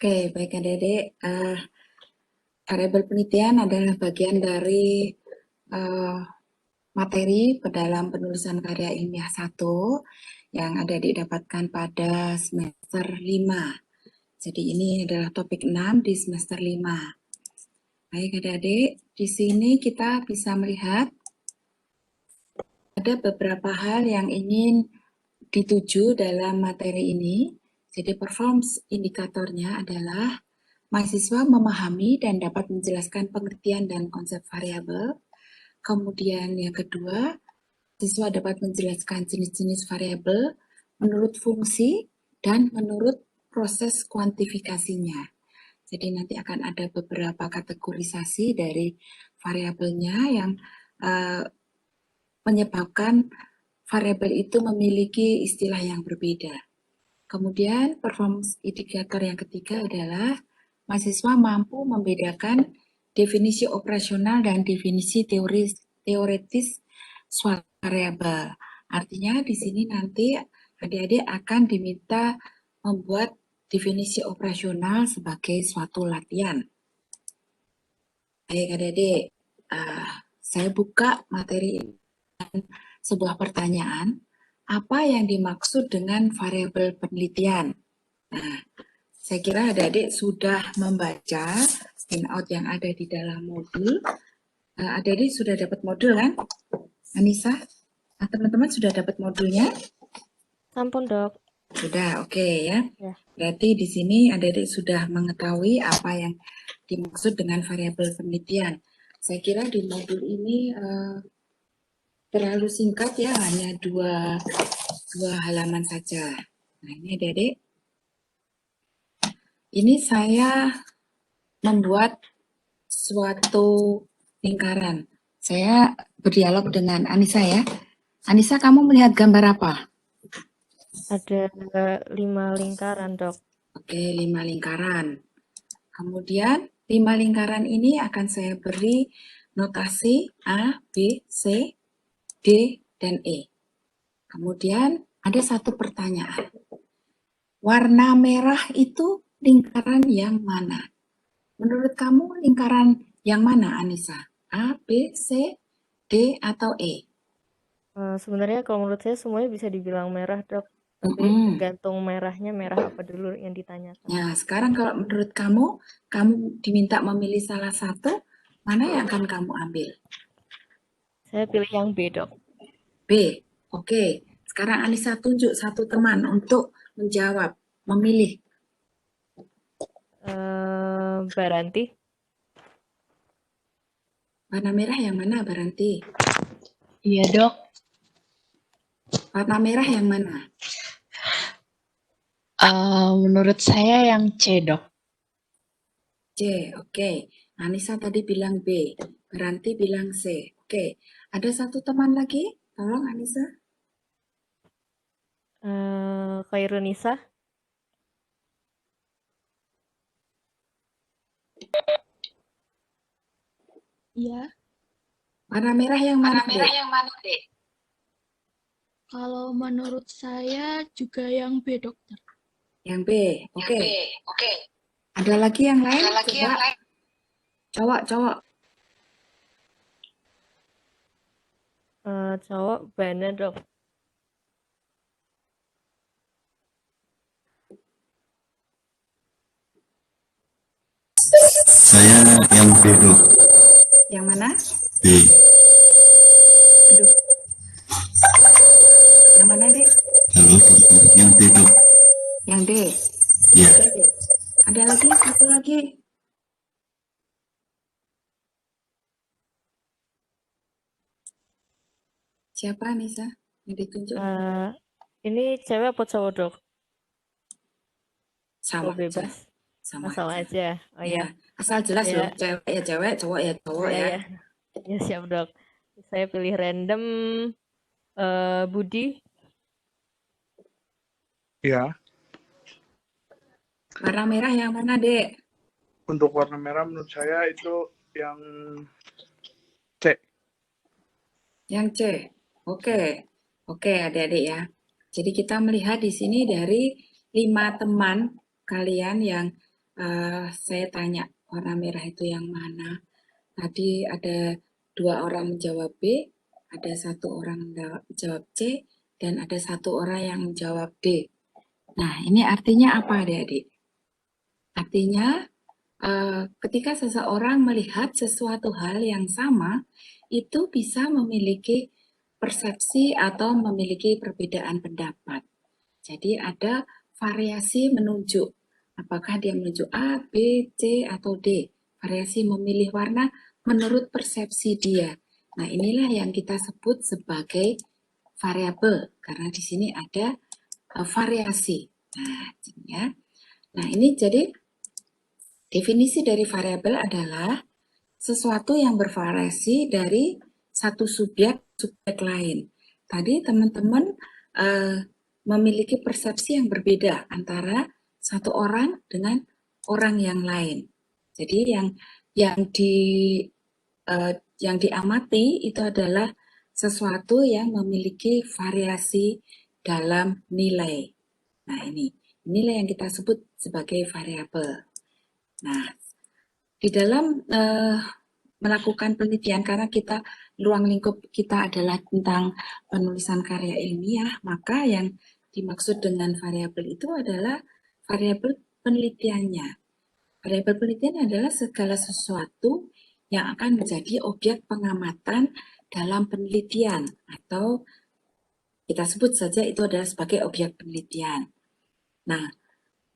Oke, baik adik-adik. Variabel penelitian adalah bagian dari materi dalam penulisan karya ilmiah 1 yang adik-adik dapatkan pada semester 5. Jadi ini adalah topik 6 di semester 5. Baik adik-adik, di sini kita bisa melihat ada beberapa hal yang ingin dituju dalam materi ini. Jadi performance indikatornya adalah mahasiswa memahami dan dapat menjelaskan pengertian dan konsep variabel. Kemudian yang kedua, siswa dapat menjelaskan jenis-jenis variabel menurut fungsi dan menurut proses kuantifikasinya. Jadi nanti akan ada beberapa kategorisasi dari variabelnya yang menyebabkan variabel itu memiliki istilah yang berbeda. Kemudian performance indikator yang ketiga adalah mahasiswa mampu membedakan definisi operasional dan definisi teoretis suatu variabel. Artinya di sini nanti adik-adik akan diminta membuat definisi operasional sebagai suatu latihan. Baik adik-adik, saya buka materi sebuah pertanyaan. Apa yang dimaksud dengan variabel penelitian? Nah, saya kira adik-adik sudah membaca handout yang ada di dalam modul. Adik-adik sudah dapat modul kan? Anissa, teman-teman sudah dapat modulnya? Sampun, Dok. Sudah, oke ya. Berarti di sini adik-adik sudah mengetahui apa yang dimaksud dengan variabel penelitian. Saya kira di modul ini terlalu singkat ya, hanya dua halaman saja. Nah ini adik-adik. Ini saya membuat suatu lingkaran. Saya berdialog dengan Anissa ya. Anissa, kamu melihat gambar apa? Ada 5 lingkaran, Dok. Oke, 5 lingkaran. Kemudian 5 lingkaran ini akan saya beri notasi A, B, C, D, dan E. Kemudian ada satu pertanyaan. Warna merah itu lingkaran yang mana? Menurut kamu lingkaran yang mana, Anissa? A, B, C, D, atau E? Sebenarnya kalau menurut saya semuanya bisa dibilang merah, Dok. Tapi tergantung merahnya merah apa dulu yang ditanyakan. Nah, sekarang kalau menurut kamu diminta memilih salah satu, mana yang akan kamu ambil? Saya pilih yang B, Dok. B, oke. Sekarang Anissa tunjuk satu teman untuk menjawab, memilih. Baranti. Warna merah yang mana, Baranti? Iya, Dok. Warna merah yang mana? Menurut saya yang C, Dok. C, oke. Anissa tadi bilang B, Baranti bilang C. Oke, ada satu teman lagi? Tolong Anissa. Khairunisa. Iya. Warna merah yang mana, Dek? Kalau menurut saya juga yang B, Dokter. Yang B, oke. Ada lagi yang lain? Coba. Cowok. Cowok Bana, Dok. Saya yang B, Dok. Yang mana? B. Aduh. Yang mana, Dek? Halo, Dokter. Yang D, Dok. Yang D. Ya. Ada lagi, satu lagi. Siapa, Nisa? Yang ditunjuk? Ini cewek apa cowok, Dok? Sama bebas. Sama asal aja. Oh ya. Asal jelas loh, cewek ya cewek, cowok ya cowok ya. Ya siap, Dok. Saya pilih random. Budi. Ya. Warna merah yang mana, Dek? Untuk warna merah menurut saya itu yang C. Yang C. Oke, adik-adik ya. Jadi kita melihat di sini dari 5 teman kalian yang saya tanya warna merah itu yang mana. Tadi ada 2 orang menjawab B, ada 1 orang menjawab C, dan ada 1 orang yang menjawab D. Nah, ini artinya apa adik-adik? Artinya ketika seseorang melihat sesuatu hal yang sama, itu bisa memiliki persepsi atau memiliki perbedaan pendapat. Jadi ada variasi menunjuk. Apakah dia menunjuk A, B, C, atau D. Variasi memilih warna menurut persepsi dia. Nah, inilah yang kita sebut sebagai variabel. Karena di sini ada variasi. Nah, ya. Nah, ini jadi definisi dari variabel adalah sesuatu yang bervariasi dari satu subjek lain. Tadi teman-teman memiliki persepsi yang berbeda antara satu orang dengan orang yang lain. Jadi yang diamati itu adalah sesuatu yang memiliki variasi dalam nilai. Nah, ini nilai yang kita sebut sebagai variabel. Nah, di dalam melakukan penelitian, karena ruang lingkup kita adalah tentang penulisan karya ilmiah, maka yang dimaksud dengan variabel itu adalah variabel penelitiannya. Variabel penelitian adalah segala sesuatu yang akan menjadi objek pengamatan dalam penelitian, atau kita sebut saja itu adalah sebagai objek penelitian. Nah,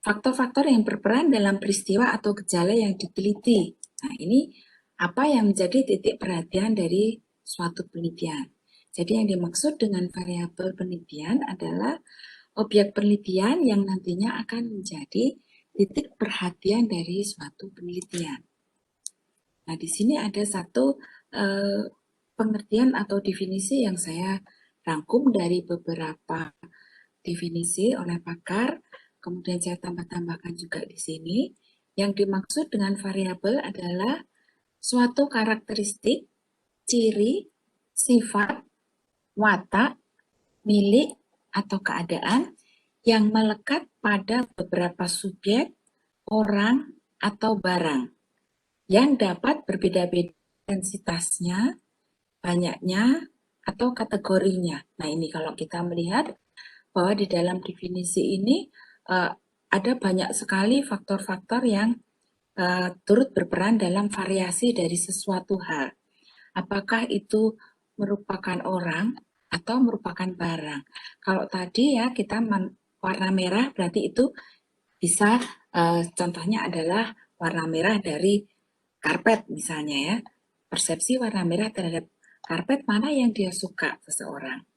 faktor-faktor yang berperan dalam peristiwa atau gejala yang diteliti. Nah, ini apa yang menjadi titik perhatian dari suatu penelitian. Jadi yang dimaksud dengan variabel penelitian adalah objek penelitian yang nantinya akan menjadi titik perhatian dari suatu penelitian. Nah, di sini ada satu pengertian atau definisi yang saya rangkum dari beberapa definisi oleh pakar, kemudian saya tambah-tambahkan juga di sini. Yang dimaksud dengan variabel adalah suatu karakteristik, ciri, sifat, watak, milik, atau keadaan yang melekat pada beberapa subjek, orang, atau barang yang dapat berbeda-beda intensitasnya, banyaknya, atau kategorinya. Nah, ini kalau kita melihat bahwa di dalam definisi ini ada banyak sekali faktor-faktor yang turut berperan dalam variasi dari sesuatu hal. Apakah itu merupakan orang atau merupakan barang? Kalau tadi ya kita warna merah berarti itu bisa contohnya adalah warna merah dari karpet misalnya ya. Persepsi warna merah terhadap karpet mana yang dia suka seseorang.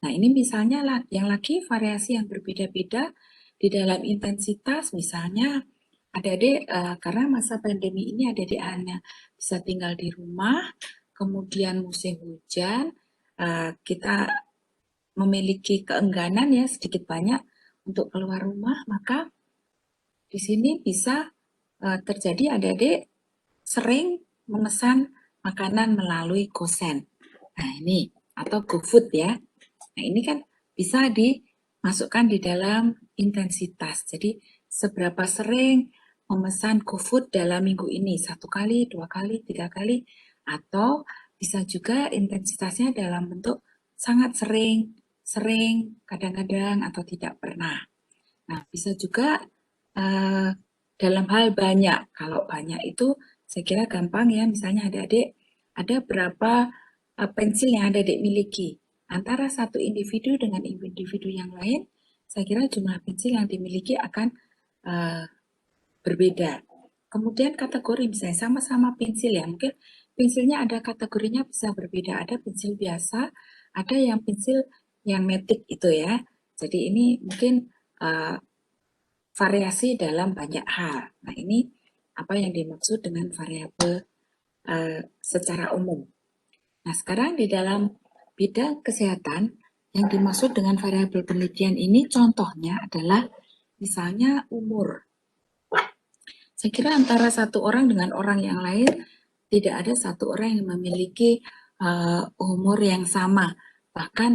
Nah, ini misalnya yang lagi variasi yang berbeda-beda di dalam intensitas, misalnya adik-adik karena masa pandemi ini adik-adik hanya bisa tinggal di rumah, kemudian musim hujan, kita memiliki keengganan ya sedikit banyak untuk keluar rumah, maka di sini bisa terjadi adik-adik sering memesan makanan melalui GoSend. Nah, ini atau GoFood ya. Nah, ini kan bisa dimasukkan di dalam intensitas. Jadi, seberapa sering memesan GoFood dalam minggu ini? 1 kali, 2 kali, 3 kali, atau bisa juga intensitasnya dalam bentuk sangat sering, kadang-kadang, atau tidak pernah. Nah, bisa juga dalam hal banyak. Kalau banyak itu saya kira gampang ya, misalnya adik-adik ada berapa pensil yang adik-adik miliki. Antara satu individu dengan individu yang lain, saya kira jumlah pensil yang dimiliki akan berbeda. Kemudian kategori, misalnya sama-sama pensil ya, mungkin pensilnya ada kategorinya bisa berbeda. Ada pensil biasa, ada yang pensil yang matic itu ya. Jadi ini mungkin variasi dalam banyak hal. Nah, ini apa yang dimaksud dengan variabel secara umum. Nah, sekarang di dalam bidang kesehatan, yang dimaksud dengan variabel penelitian ini contohnya adalah misalnya umur. Saya kira antara satu orang dengan orang yang lain tidak ada satu orang yang memiliki umur yang sama. Bahkan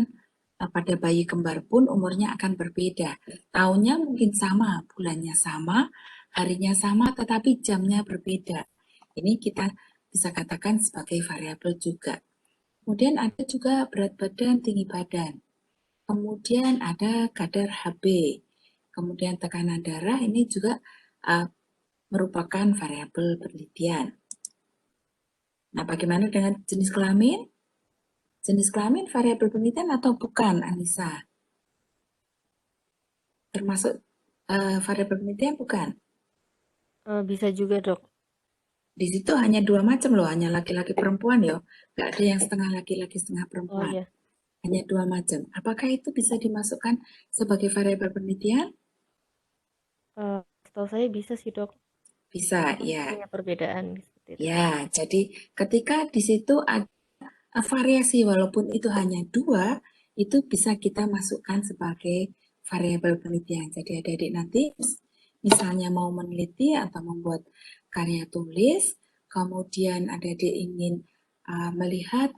pada bayi kembar pun umurnya akan berbeda. Tahunnya mungkin sama, bulannya sama, harinya sama tetapi jamnya berbeda. Ini kita bisa katakan sebagai variabel juga. Kemudian ada juga berat badan, tinggi badan. Kemudian ada kadar HB. Kemudian tekanan darah ini juga merupakan variabel penelitian. Nah, bagaimana dengan jenis kelamin? Jenis kelamin variabel penelitian atau bukan, Anissa? Termasuk variabel penelitian bukan? Bisa juga, Dok. Di situ hanya 2 macam loh, hanya laki-laki perempuan ya. Nggak ada yang setengah laki-laki, setengah Oh perempuan. iya. Hanya 2 macam. Apakah itu bisa dimasukkan sebagai variabel penelitian? Setahu saya bisa sih, Dok. Bisa, Karena ya. punya perbedaan seperti itu. Ya, jadi ketika di situ ada variasi walaupun itu hanya 2, itu bisa kita masukkan sebagai variabel penelitian. Jadi adik-adik nanti misalnya mau meneliti atau membuat karya tulis, kemudian adik-adik ingin melihat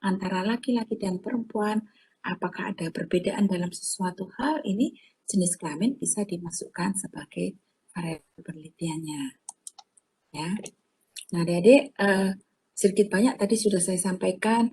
antara laki-laki dan perempuan, apakah ada perbedaan dalam sesuatu hal, ini jenis kelamin bisa dimasukkan sebagai variabel penelitiannya. Ya. Nah, adik-adik, sedikit banyak tadi sudah saya sampaikan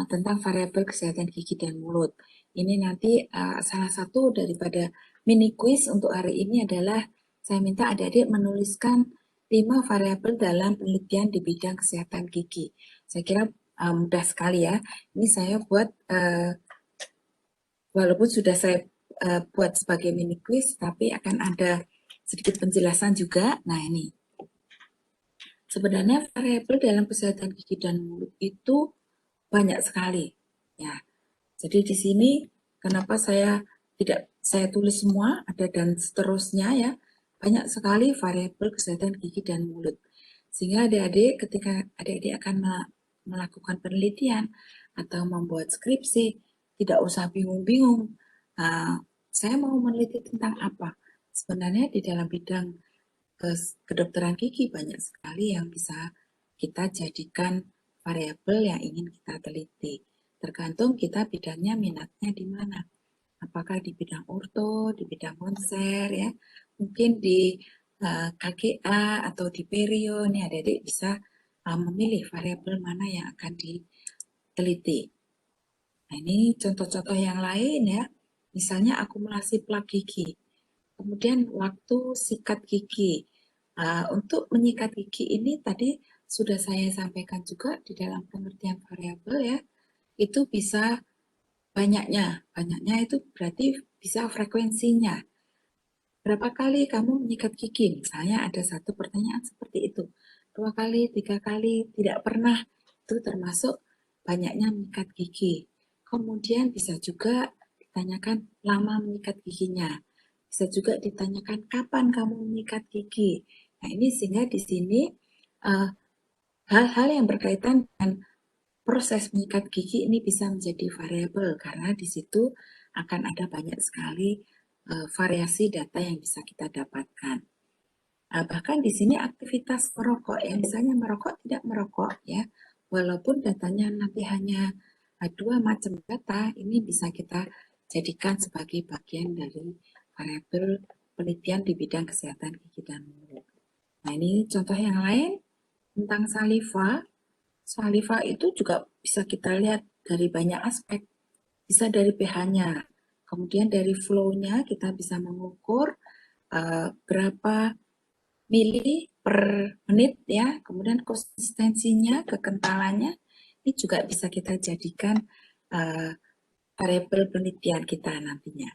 tentang variabel kesehatan gigi dan mulut. Ini nanti salah satu daripada mini quiz untuk hari ini adalah saya minta adik-adik menuliskan 5 variabel dalam penelitian di bidang kesehatan gigi. Saya kira mudah sekali ya. Ini saya buat, walaupun sudah saya buat sebagai mini quiz, tapi akan ada sedikit penjelasan juga. Nah, ini. Sebenarnya variabel dalam kesehatan gigi dan mulut itu banyak sekali. Ya, jadi di sini kenapa tidak saya tulis semua ada dan seterusnya ya, banyak sekali variabel kesehatan gigi dan mulut. Sehingga adik-adik ketika adik-adik akan melakukan penelitian atau membuat skripsi, tidak usah bingung-bingung. Saya mau meneliti tentang apa? Sebenarnya di dalam bidang kedokteran gigi banyak sekali yang bisa kita jadikan variabel yang ingin kita teliti. Tergantung kita bidangnya minatnya di mana. Apakah di bidang orto, di bidang konser ya, mungkin di KGA atau di perio, nih adik-adik bisa memilih variabel mana yang akan diteliti. Nah, ini contoh-contoh yang lain ya. Misalnya akumulasi plak gigi. Kemudian waktu sikat gigi. Untuk menyikat gigi ini tadi sudah saya sampaikan juga di dalam pengertian variabel ya. Itu bisa banyaknya. Banyaknya itu berarti bisa frekuensinya. Berapa kali kamu menyikat gigi? Misalnya ada satu pertanyaan seperti itu. 2 kali, 3 kali, tidak pernah. Itu termasuk banyaknya menyikat gigi. Kemudian bisa juga ditanyakan lama menyikat giginya. Bisa juga ditanyakan kapan kamu menyikat gigi. Nah, ini sehingga di sini hal-hal yang berkaitan dengan proses menyikat gigi ini bisa menjadi variabel karena di situ akan ada banyak sekali variasi data yang bisa kita dapatkan. Bahkan di sini aktivitas merokok ya, misalnya merokok tidak merokok ya, walaupun datanya nanti hanya 2 macam data, ini bisa kita jadikan sebagai bagian dari variabel penelitian di bidang kesehatan gigi dan mulut. Nah, ini contoh yang lain tentang saliva. Saliva itu juga bisa kita lihat dari banyak aspek. Bisa dari pH-nya, kemudian dari flow-nya kita bisa mengukur berapa mili per menit ya, kemudian konsistensinya, kekentalannya, ini juga bisa kita jadikan variabel penelitian kita nantinya.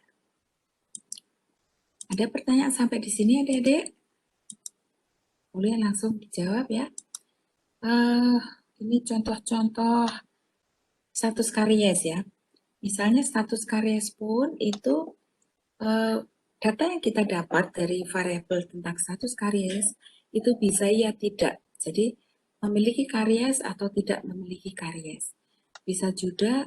Ada pertanyaan sampai di sini adik-adik? Boleh langsung dijawab ya. Ini contoh-contoh status karies ya. Misalnya status karies pun itu data yang kita dapat dari variabel tentang status karies itu bisa ya tidak. Jadi memiliki karies atau tidak memiliki karies. Bisa juga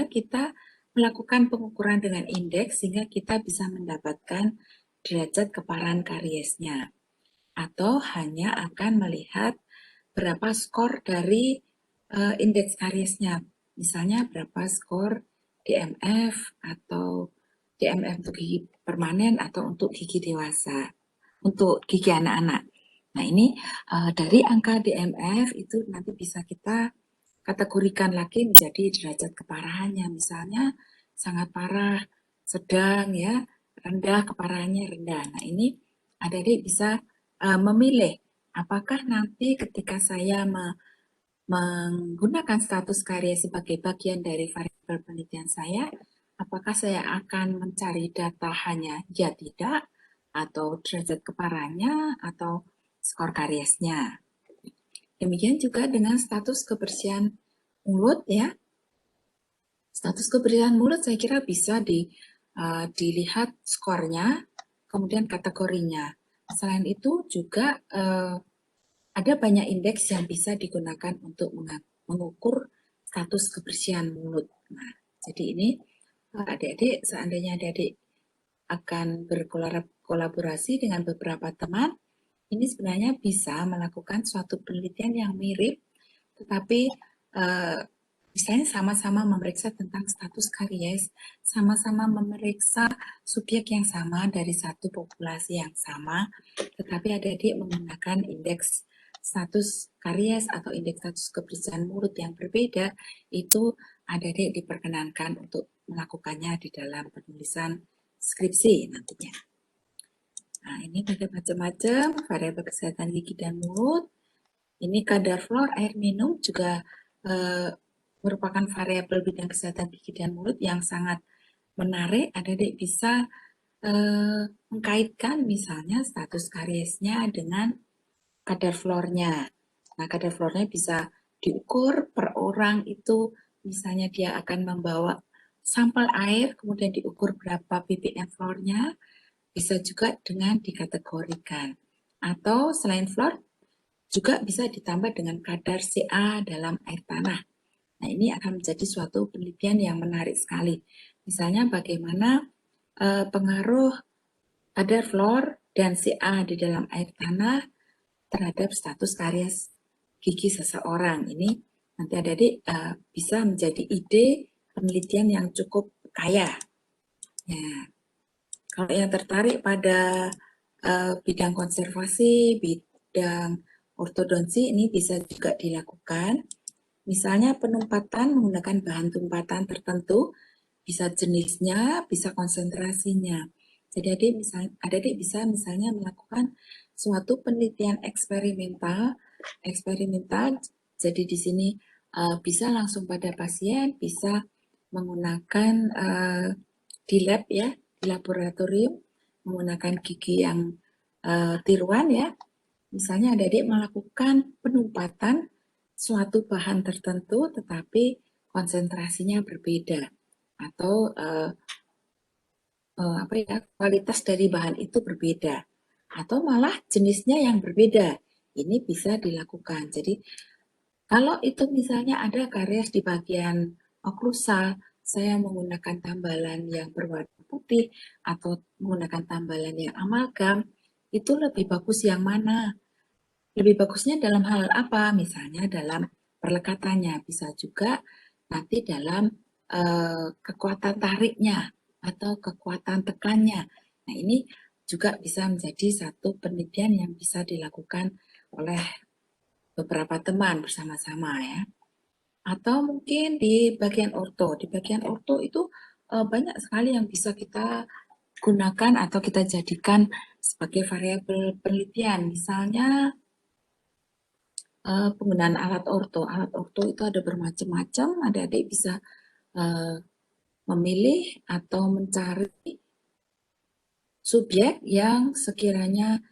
kita melakukan pengukuran dengan indeks sehingga kita bisa mendapatkan derajat keparahan kariesnya. Atau hanya akan melihat berapa skor dari indeks kariesnya. Misalnya berapa skor DMF atau DMF untuk gigi permanen atau untuk gigi dewasa. untuk gigi anak-anak. Nah ini dari angka DMF itu nanti bisa kita kategorikan lagi menjadi derajat keparahannya. Misalnya sangat parah, sedang ya, rendah, keparahannya rendah. Nah ini adik-adik bisa memilih apakah nanti ketika saya menggunakan status karya sebagai bagian dari variabel penelitian saya, apakah saya akan mencari data hanya ya tidak, atau derajat keparahannya, atau skor karyasnya. Demikian juga dengan status kebersihan mulut ya. Status kebersihan mulut saya kira bisa dilihat skornya, kemudian kategorinya. Selain itu juga ada banyak indeks yang bisa digunakan untuk mengukur status kebersihan mulut. Nah, jadi ini adik-adik, seandainya adik-adik akan berkolaborasi dengan beberapa teman, ini sebenarnya bisa melakukan suatu penelitian yang mirip, tetapi misalnya sama-sama memeriksa tentang status karies, sama-sama memeriksa subjek yang sama dari satu populasi yang sama, tetapi adik-adik menggunakan indeks status karies atau indeks status kebersihan mulut yang berbeda, itu adik-adik diperkenankan untuk melakukannya di dalam penulisan skripsi nantinya. Nah, ini ada macam-macam variabel kesehatan gigi dan mulut. Ini kadar fluor air minum juga merupakan variabel bidang kesehatan gigi dan mulut yang sangat menarik. Adik-adik bisa mengkaitkan misalnya status kariesnya dengan kadar fluornya. Nah, kadar fluornya bisa diukur per orang itu, misalnya dia akan membawa sampel air, kemudian diukur berapa ppm fluornya, bisa juga dengan dikategorikan. Atau selain fluor, juga bisa ditambah dengan kadar Ca dalam air tanah. Nah, ini akan menjadi suatu penelitian yang menarik sekali. Misalnya bagaimana pengaruh kadar fluor dan Ca di dalam air tanah terhadap status karies gigi seseorang. Ini nanti adik-adik bisa menjadi ide penelitian yang cukup kaya. Ya. Kalau yang tertarik pada bidang konservasi, bidang ortodonsi, ini bisa juga dilakukan. Misalnya penumpatan menggunakan bahan tumpatan tertentu, bisa jenisnya, bisa konsentrasinya. Jadi adik bisa misalnya melakukan suatu penelitian eksperimental. Jadi di sini bisa langsung pada pasien, bisa menggunakan di lab ya, di laboratorium, menggunakan gigi yang tiruan ya. Misalnya adik-adik melakukan penumpatan suatu bahan tertentu tetapi konsentrasinya berbeda atau kualitas dari bahan itu berbeda atau malah jenisnya yang berbeda. Ini bisa dilakukan. Jadi kalau itu misalnya ada karies di bagian oklusal, saya menggunakan tambalan yang berwarna putih atau menggunakan tambalan yang amalgam, itu lebih bagus yang mana? Lebih bagusnya dalam hal apa? Misalnya dalam perlekatannya, bisa juga nanti dalam kekuatan tariknya atau kekuatan tekannya. Nah, ini juga bisa menjadi satu penelitian yang bisa dilakukan oleh beberapa teman bersama-sama ya. Atau mungkin di bagian orto. Di bagian orto itu banyak sekali yang bisa kita gunakan atau kita jadikan sebagai variabel penelitian. Misalnya penggunaan alat orto. Alat orto itu ada bermacam-macam. Adik-adik bisa memilih atau mencari subjek yang sekiranya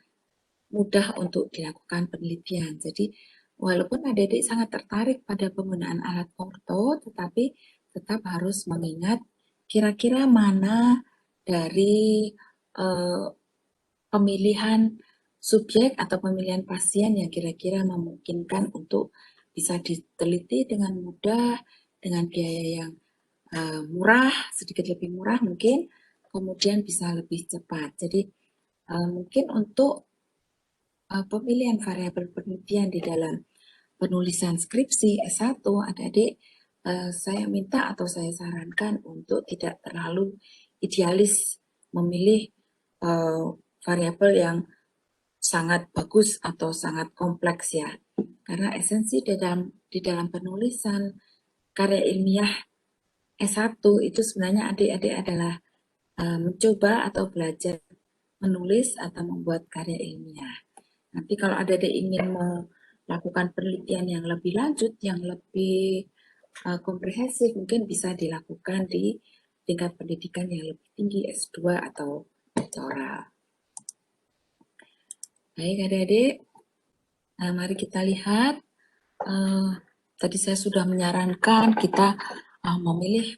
mudah untuk dilakukan penelitian. Jadi walaupun adik-adik sangat tertarik pada penggunaan alat orto, tetapi tetap harus mengingat kira-kira mana dari pemilihan subjek atau pemilihan pasien yang kira-kira memungkinkan untuk bisa diteliti dengan mudah, dengan biaya yang murah, sedikit lebih murah mungkin, kemudian bisa lebih cepat. Jadi mungkin untuk pemilihan variabel penelitian di dalam penulisan skripsi S1, adik-adik saya minta atau saya sarankan untuk tidak terlalu idealis memilih variabel yang sangat bagus atau sangat kompleks ya. Karena esensi di dalam penulisan karya ilmiah S1 itu sebenarnya adik-adik adalah mencoba atau belajar menulis atau membuat karya ilmiah. Nanti kalau adik-adik ingin melakukan penelitian yang lebih lanjut, yang lebih komprehensif, mungkin bisa dilakukan di tingkat pendidikan yang lebih tinggi, S2 atau doktoral. Baik adik-adik, mari kita lihat. Tadi saya sudah menyarankan kita memilih